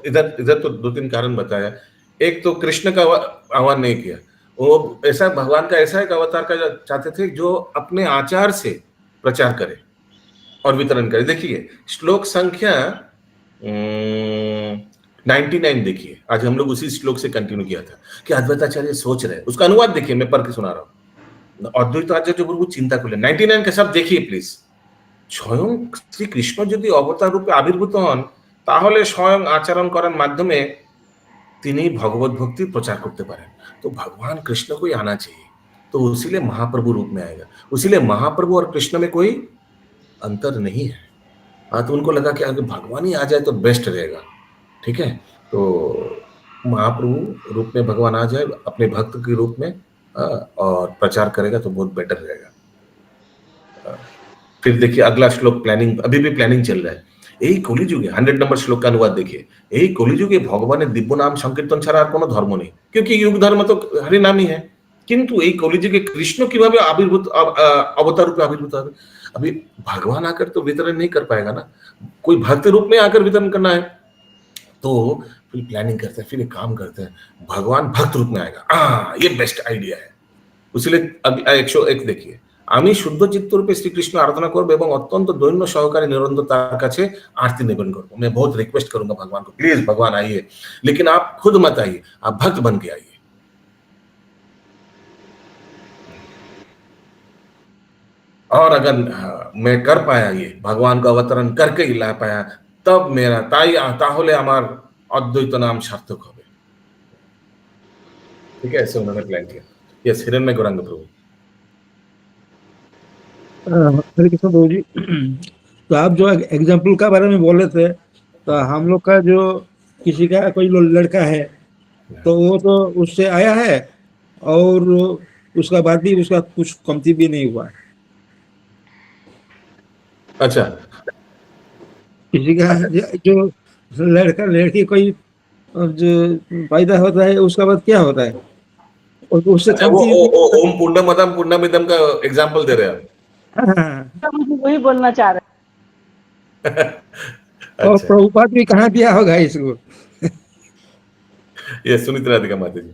इधर तो 2-3 कारण बताया। एक तो कृष्ण का आह्वान नहीं किया, वो ऐसा भगवान का ऐसा एक अवतार का चाहते थे जो अपने आचार से प्रचार करे और वितरण करे। देखिए श्लोक संख्या 99 देखिए, आज हम लोग उसी श्लोक से कंटिन्यू किया था कि अद्वैताचार्य सोच रहे, उसका अनुवाद देखिए, मैं पढ़ के सुना रहा हूँ। अद्वैताचार्य जो प्रभु चिंता को 99 का सब देखिए प्लीज। স্বয়ং শ্রীকৃষ্ণ যদি অবতার রূপে আবির্ভূত হন, তাহলে স্বয়ং আচরণ করার মাধ্যমে তিনি ভগবত ভক্তি प्रचार करते पारें। तो भगवान कृष्ण को ही आना चाहिए, तो इसीलिए महाप्रभु रूप में आएगा। इसीलिए महाप्रभु और कृष्ण में कोई अंतर नहीं है। हाँ, तो उनको लगा कि अगर भगवान ही आ जाए तो बेस्ट रहेगा, ठीक है। तो महाप्रभु रूप में भगवान आ जाए अपने भक्त के रूप में और प्रचार करेगा तो बहुत बेटर रहेगा। फिर देखिए अगला श्लोक, प्लानिंग, अभी भी प्लानिंग चल रहा है। यही कलिजुगे 100 नंबर श्लोक का अनुवाद देखिए। यही कलिजुगे भगवान दिव्य नाम संकीर्तन छाड़ा और कोनो धर्म नहीं, क्योंकि युग धर्म तो हरि नाम ही है। किंतु यही कलिजुगे कृष्ण किभाबे आविर्भूत अवतार रूपे आविर्भूत होबे? अभी भगवान आकर तो वितरण नहीं कर पाएगा ना, कोई भक्त रूप में आकर वितरण करना है। तो फिर प्लानिंग करते हैं, फिर एक काम करते हैं, भगवान भक्त रूप में आएगा। ये बेस्ट आइडिया है। इसलिए अब 101 देखिए, আমি শুদ্ধ চিত্তরূপে শ্রীকৃষ্ণ আরাধনা করব এবং অত্যন্ত দৈন্য সহকারে নিরন্তর তার কাছে आरती निवेदन করব। मैं बहुत रिक्वेस्ट करूंगा भगवान को, प्लीज भगवान आइए, लेकिन आप खुद मत आइए, आप भक्त बन के आइए। और अगर मैं कर पाया, ये भगवान का अवतरण करके ही ला पाया, তব মেরা তাই তাহলে আমার অদ্বৈত নাম সার্থক হবে। ठीक है, ऐसे उन्होंने प्लान किया। यस, हिरण्य गौरांग प्रभु। हरे कृष्ण प्रभु जी। तो आप जो एग्जाम्पल का बारे में बोले थे, तो हम लोग का जो किसी का कोई लड़का है तो वो तो उससे आया है और उसका बाद भी उसका कुछ कमती भी नहीं हुआ है। अच्छा, किसी का जो लड़का लड़की कोई जो पैदा होता है उसका बाद क्या होता है और उससे अच्छा, वो ओम पूर्णमदम पूर्णमिदम का एग्जांपल दे रहे हैं आप। मुझे वही बोलना चाह रहे और अच्छा, प्रभुपाद भी कहाँ दिया होगा इसको। ये सुनीता राधिका माता जी।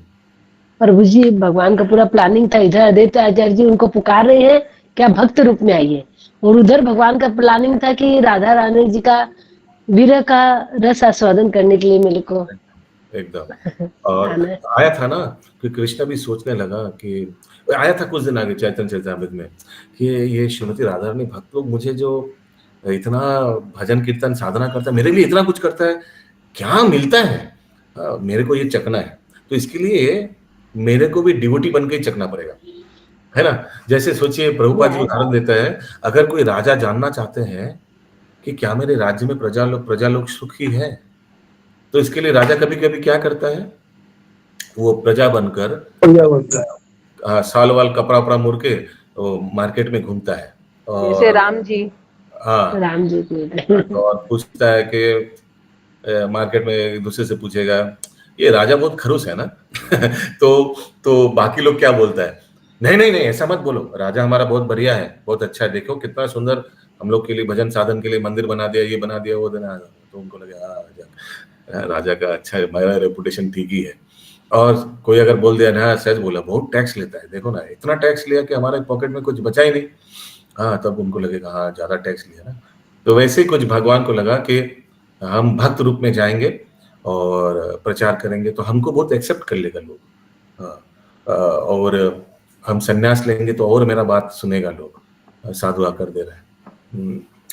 प्रभु जी भगवान का पूरा प्लानिंग था, इधर आदित्य आचार्य जी उनको पुकार रहे हैं क्या भक्त रूप में आइए, और उधर भगवान का प्लानिंग था कि राधा रानी जी का विरह का रस आस्वादन करने के लिए मेरे को एकदम। और आया था ना कि कृष्णा भी सोचने लगा कि आया था कुछ दिन आगे चैतन्य चरितामृत में कि ये श्रीमती राधा रानी भक्त लोग मुझे जो इतना भजन कीर्तन साधना करता है, मेरे लिए इतना कुछ करता है, क्या मिलता है? मेरे को ये चखना है, तो इसके लिए मेरे को भी डिवोटी बन के ही चखना पड़ेगा, है ना। जैसे सोचिए प्रभुपाद जी उदाहरण देता है, अगर कोई राजा जानना चाहते हैं कि क्या मेरे राज्य में प्रजा लोग सुखी है, तो इसके लिए राजा कभी कभी क्या करता है, वो प्रजा बनकर साल वाल कपड़ा वपड़ा मुड़ के मार्केट में घूमता है और जैसे राम जी। हाँ राम जी को और पूछता है कि मार्केट में एक दूसरे से पूछेगा ये राजा बहुत खड़ूस है ना तो बाकी लोग क्या बोलता है, नहीं नहीं नहीं ऐसा मत बोलो, राजा हमारा बहुत बढ़िया है, बहुत अच्छा है, देखो कितना सुंदर हम लोग के लिए भजन साधन के लिए मंदिर बना दिया, ये बना दिया, वो बना। तो उनको लगे राजा का अच्छा है, मेरा रेपुटेशन ठीक ही है। और कोई अगर बोल दिया ना सच बोला, बहुत टैक्स लेता है, देखो ना इतना टैक्स लिया कि हमारे पॉकेट में कुछ बचा ही नहीं, हाँ तब उनको लगेगा हाँ ज्यादा टैक्स लिया ना। तो वैसे ही कुछ भगवान को लगा कि हम भक्त रूप में जाएंगे और प्रचार करेंगे तो हमको बहुत एक्सेप्ट कर लेगा लोग, हाँ, और हम संन्यास लेंगे तो और मेरा बात सुनेगा लोग, साधु आकर दे रहे हैं।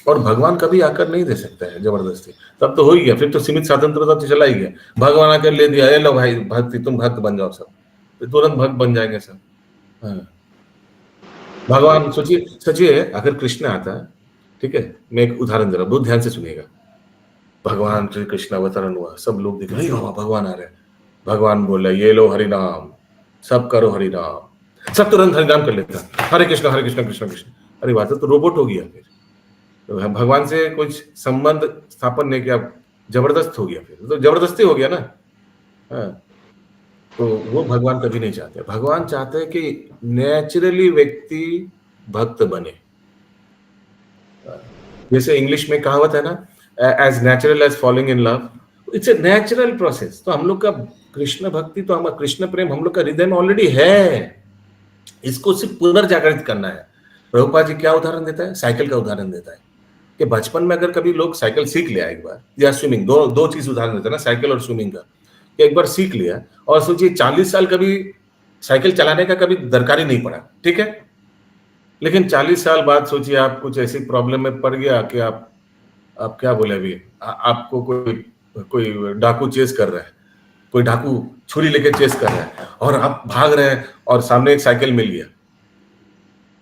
और भगवान कभी आकर नहीं दे सकता है जबरदस्ती, तब तो हो ही गया, फिर तो सीमित स्वतंत्रता तो चला ही गया। भगवान आकर ले दिया, लो भाई भक्ति, तुम भक्त बन जाओ सब, तो तुरंत भक्त बन जाएंगे सब। हाँ। भगवान सोचिए अगर कृष्ण आता है, ठीक है, मैं एक उदाहरण दे रहा हूँ, बहुत ध्यान से सुनिएगा। भगवान श्री कृष्ण अवतरण हुआ, सब लोग देख रहे भगवान आ रहे हैं, भगवान बोला ये लो हरि नाम, सब करो हरि नाम, सब तुरंत हरि नाम कर लेता, हरे कृष्ण कृष्ण कृष्ण। अरे बात तो रोबोट हो गया, फिर तो भगवान से कुछ संबंध स्थापन नहीं किया, जबरदस्त हो गया, फिर तो जबरदस्ती हो गया ना। हाँ, तो वो भगवान कभी नहीं चाहते। भगवान चाहते हैं कि नेचुरली व्यक्ति भक्त बने। जैसे इंग्लिश में कहावत है ना, as natural as falling in love, it's a natural process. तो हम लोग का कृष्ण भक्ति, तो हमारा कृष्ण प्रेम हम लोग का हृदय में ऑलरेडी है, इसको सिर्फ पुनर्जागृत करना है। प्रभुपाद जी क्या उदाहरण देता है, साइकिल का उदाहरण देता है कि बचपन में अगर कभी लोग साइकिल सीख लिया एक बार, या स्विमिंग, दो चीज उदाहरण देता है ना, साइकिल और स्विमिंग का, कि एक बार सीख लिया और सोचिए 40 साल कभी साइकिल चलाने का कभी दरकार ही नहीं पड़ा, ठीक है, लेकिन 40 साल बाद सोचिए आप कुछ ऐसी प्रॉब्लम में पड़ गया कि आप क्या बोले अभी, आपको कोई डाकू चेस कर रहा है, कोई डाकू छुरी लेके चेस कर रहा है और आप भाग रहे हैं और सामने एक साइकिल मिल गया।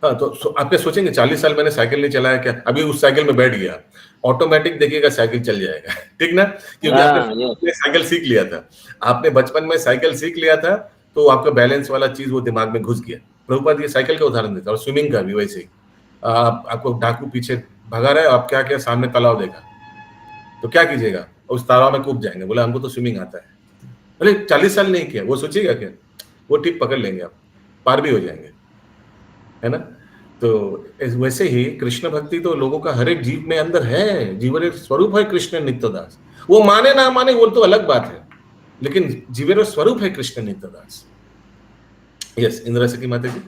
हाँ, तो आप क्या सोचेंगे 40 साल मैंने साइकिल नहीं चलाया क्या, अभी उस साइकिल में बैठ गया, ऑटोमेटिक देखिएगा साइकिल चल जाएगा, ठीक ना, क्योंकि आपने साइकिल सीख लिया था, आपने बचपन में साइकिल सीख लिया था, तो आपका बैलेंस वाला चीज वो दिमाग में घुस गया। प्रभुपाद ये साइकिल का उदाहरण देता है, और स्विमिंग का भी वैसे ही। आपको डाकू पीछे भगा रहा है, आप क्या सामने तालाब देखा, तो क्या कीजिएगा, उस तालाब में कूद जाएंगे, बोला हमको तो स्विमिंग आता है, अरे 40 साल नहीं किया, वो सोचिएगा क्या, वो टिप पकड़ लेंगे, आप पार भी हो जाएंगे, है ना। तो वैसे ही कृष्ण भक्ति तो लोगों का हर एक जीव में अंदर है, जीवन स्वरूप है कृष्ण नित्यदास, वो माने ना माने वो तो अलग बात है, लेकिन जीवन स्वरूप है कृष्ण नित्यदास। यस, इंदिरा सखी माता जी।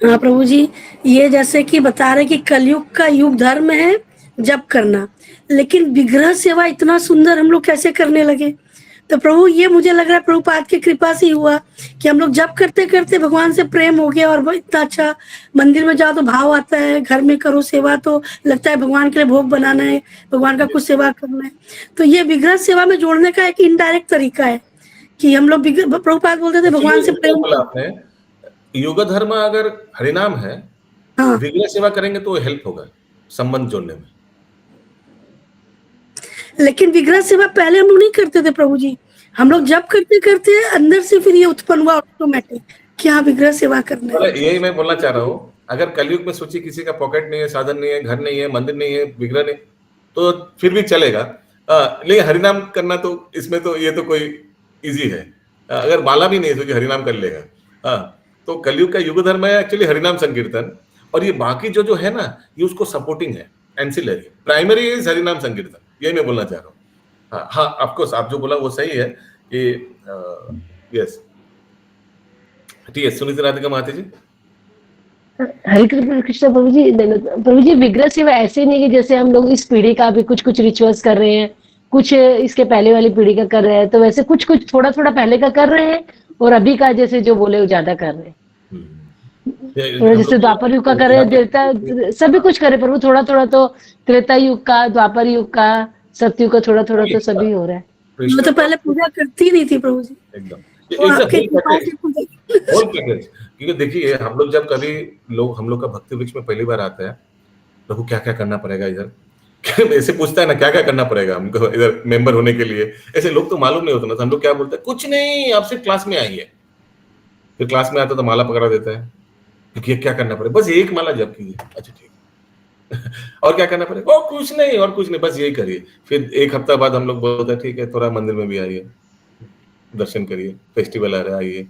हाँ प्रभु जी, ये जैसे कि बता रहे कि कलयुग का युग धर्म है जप करना, लेकिन विग्रह सेवा इतना सुंदर हम लोग कैसे करने लगे। तो प्रभु ये मुझे लग रहा है प्रभुपाद की कृपा से ही हुआ कि हम लोग जब करते करते भगवान से प्रेम हो गया, और इतना अच्छा मंदिर में जाओ तो भाव आता है, घर में करो सेवा तो लगता है भगवान के लिए भोग बनाना है, भगवान का कुछ सेवा करना है। तो ये विग्रह सेवा में जोड़ने का एक इनडायरेक्ट तरीका है कि हम लोग प्रभुपाद बोलते थे भगवान से प्रेम। बोला आपने, योग धर्म अगर हरिनाम है, हाँ, विग्रह सेवा करेंगे तो हेल्प होगा संबंध जोड़ने में। लेकिन विग्रह सेवा पहले हम लोग नहीं करते थे प्रभु जी। हम लोग जब करते करते अंदर से फिर ये उत्पन्न हुआ ऑटोमेटिक कि हाँ विग्रह सेवा करना है। यही मैं बोलना चाह रहा हूँ, अगर कलयुग में सोचिए किसी का पॉकेट नहीं है, साधन नहीं है, घर नहीं है, मंदिर नहीं है, विग्रह नहीं, तो फिर भी चलेगा। लेकिन हरिनाम करना तो इसमें तो ये तो कोई इजी है। अगर माला भी नहीं है तो हरिनाम कर लेगा। तो कलयुग का युग धर्म है एक्चुअली हरिनाम संकीर्तन, और ये बाकी जो है ना, ये उसको सपोर्टिंग है, एंसिलरी। प्राइमरी इज हरिनाम संकीर्तन, यही मैं बोलना चाह रहा हूँ। हाँ, ऑफकोर्स आप जो बोला वो सही है कि यस। ठीक है, सुनीता राधिका महाते जी। हरे कृष्ण प्रभु जी विग्रह सेवा ऐसे नहीं कि जैसे हम लोग इस पीढ़ी का भी कुछ रिचुअल्स कर रहे हैं, कुछ इसके पहले वाली पीढ़ी का कर रहे हैं, तो वैसे कुछ थोड़ा पहले का कर रहे हैं, और अभी का जैसे जो बोले वो ज्यादा कर रहे हैं। जैसे द्वापर युग का कर रहे हैं, देवता सभी कुछ करे, प्रभु थोड़ा तो त्रेता युग का, द्वापर युग का, सत्युग का थोड़ा तो सभी हो रहा है। मैं तो पहले पूजा करती नहीं थी प्रभु जी। एकदम तो क्योंकि देखिए हम लोग जब कभी हम लोग का भक्ति वृक्ष में पहली बार आता है, प्रभु क्या क्या करना पड़ेगा इधर, ऐसे पूछता है ना, क्या क्या करना पड़ेगा हमको इधर मेंबर होने के लिए। ऐसे लोग तो मालूम नहीं होता ना, तो हम लोग क्या बोलते हैं, कुछ नहीं, आप सिर्फ क्लास में आइए। फिर क्लास में आता तो माला पकड़ा देता है, क्योंकि क्या करना पड़ेगा, बस एक माला जप कीजिए। अच्छा ठीक और क्या करना पड़ेगा, और कुछ नहीं, बस यही करिए। फिर एक हफ्ता बाद हम लोग बोलते हैं ठीक है, थोड़ा मंदिर में भी आइए, दर्शन करिए, फेस्टिवल आ रहा है आइए।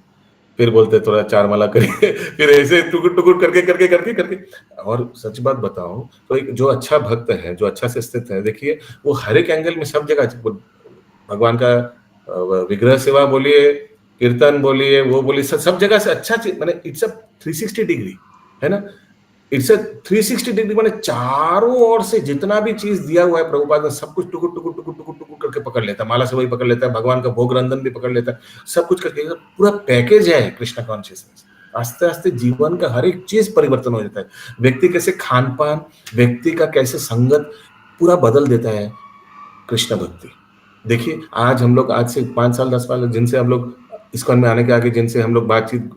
फिर बोलते थोड़ा 4 माला करिए। फिर ऐसे टुकुर करके। और सच बात बताऊं तो एक जो अच्छा भक्त है, जो अच्छा से स्थित है, देखिए वो हर एक एंगल में सब जगह भगवान का विग्रह सेवा बोलिए, कीर्तन बोलिए, वो बोलिए, सब जगह से अच्छा चीज, माने इट्स अ 360 डिग्री है ना। इट्स अ 360 डिग्री, माने चारों ओर से जितना भी चीज दिया हुआ है प्रभुपाद ने, सब कुछ टुकुर करके पकड़ लेता है। माला से वही पकड़ लेता है, भगवान का भोग रंधन भी पकड़ लेता है, सब कुछ करके पूरा पैकेज है कृष्ण कॉन्शियसनेस। आस्ते आस्ते जीवन का हर एक चीज परिवर्तन हो जाता है। व्यक्ति कैसे खान पान, व्यक्ति का कैसे संगत पूरा बदल देता है कृष्ण भक्ति। देखिए आज हम लोग, आज से 5 साल 10 साल जिनसे हम लोग इस्कॉन में आने के आगे जिनसे हम लोग बातचीत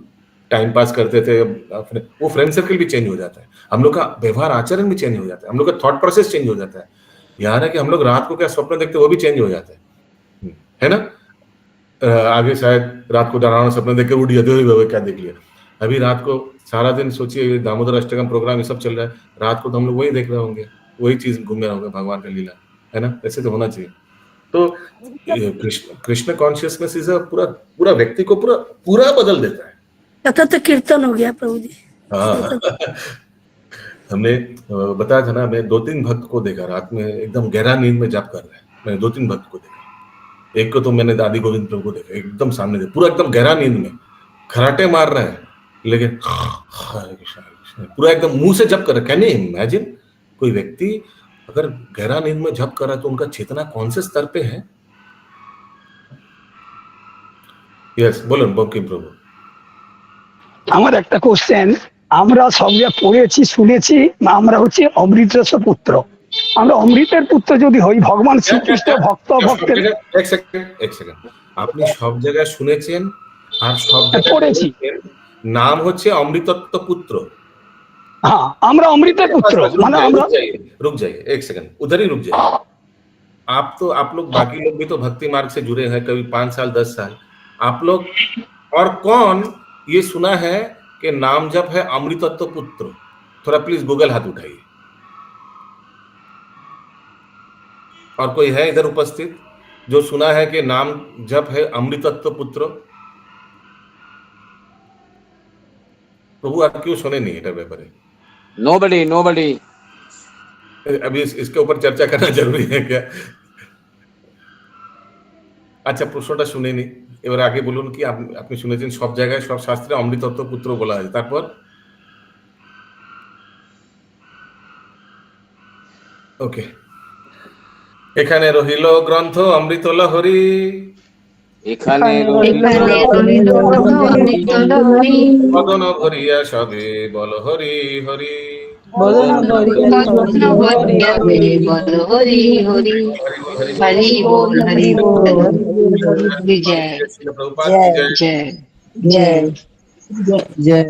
टाइम पास करते थे, वो फ्रेंड सर्कल भी चेंज हो जाता है, हम लोग का व्यवहार आचरण भी चेंज हो जाता है, हम लोग का थॉट प्रोसेस चेंज हो जाता है। यार है कि हम लोग रात को क्या स्वप्न देखते वो भी चेंज हो जाता है ना। आगे शायद रात को डरावना सपना देख के उठ जाते, क्या देख लिया। अभी रात को सारा दिन सोचिए दामोदर अष्टकम प्रोग्राम ये सब चल रहा है, रात को तो हम लोग वही देख रहे होंगे, वही चीज घूम रहे होंगे, भगवान का लीला है ना। ऐसे तो होना चाहिए। तो कृष्ण कॉन्शियसनेस इज पूरा व्यक्ति को पूरा बदल देता है। तो कीर्तन हो गया प्रभु जी। हाँ हमने बताया था ना, मैं 2-3 भक्त को देखा रात में एकदम गहरा नींद में जाप कर रहे हैं। मैंने 2-3 भक्त को देखा। एक को तो मैंने दादी गोविंद प्रभु को देखा, एकदम सामने से पूरा एकदम गहरा नींद में खराटे मार रहे हैं, लेकिन पूरा एकदम मुंह से जप कर रहे। कैन यू इमेजिन, कोई व्यक्ति अगर गहरा नींद में जप कर रहा है तो उनका चेतना कौन से स्तर पे है। यस बोलन बंकिम प्रभु। আমার একটা কোশ্চেন, আমরা সবটা পড়েছি শুনেছি, আমরা হচ্ছে অমৃত রস পুত্র, আমরা অমৃতের পুত্র যদি হই, ভগবান শ্রীকৃষ্ণ ভক্ত ভক্তের। এক সেকেন্ড, আপনি সব জায়গায় শুনেছেন আর সব জায়গায় পড়েছি, নাম হচ্ছে অমৃতত্ব পুত্র। हाँ আমরা অমৃতের পুত্র, মানে আমরা रुक जाइए 1 सेकंड, उधर ही रुक जाइए। आप लोग बाकी लोग भी तो भक्ति मार्ग से जुड़े हैं, कभी 5 साल 10 साल। आप लोग और कौन ये सुना है कि नाम जप है अमृतत्व पुत्र? थोड़ा प्लीज गूगल हाथ उठाइए। और कोई है इधर उपस्थित जो सुना है कि नाम जप है अमृतत्व पुत्र? प्रभु आप क्यों सुने नहीं इधर पेपर? नोबडी। अभी इसके ऊपर चर्चा करना जरूरी है क्या? আচ্ছা প্রশ্নটা শুনে নি, এবার আগে বলুন কি আপনি শুনেছেন সব জায়গায় সব শাস্ত্রে অমৃতত্ব পুত্র বলা হয়, তারপর ওকে। এখানে রহিল গ্রন্থ অমৃত লহরী, এখানে রহিল বদন ভরিয়া সবে বল হরি হরি बोलो हरि हरि हरि बोल हरि बोल जय प्रभुपाद की जय जय जय जय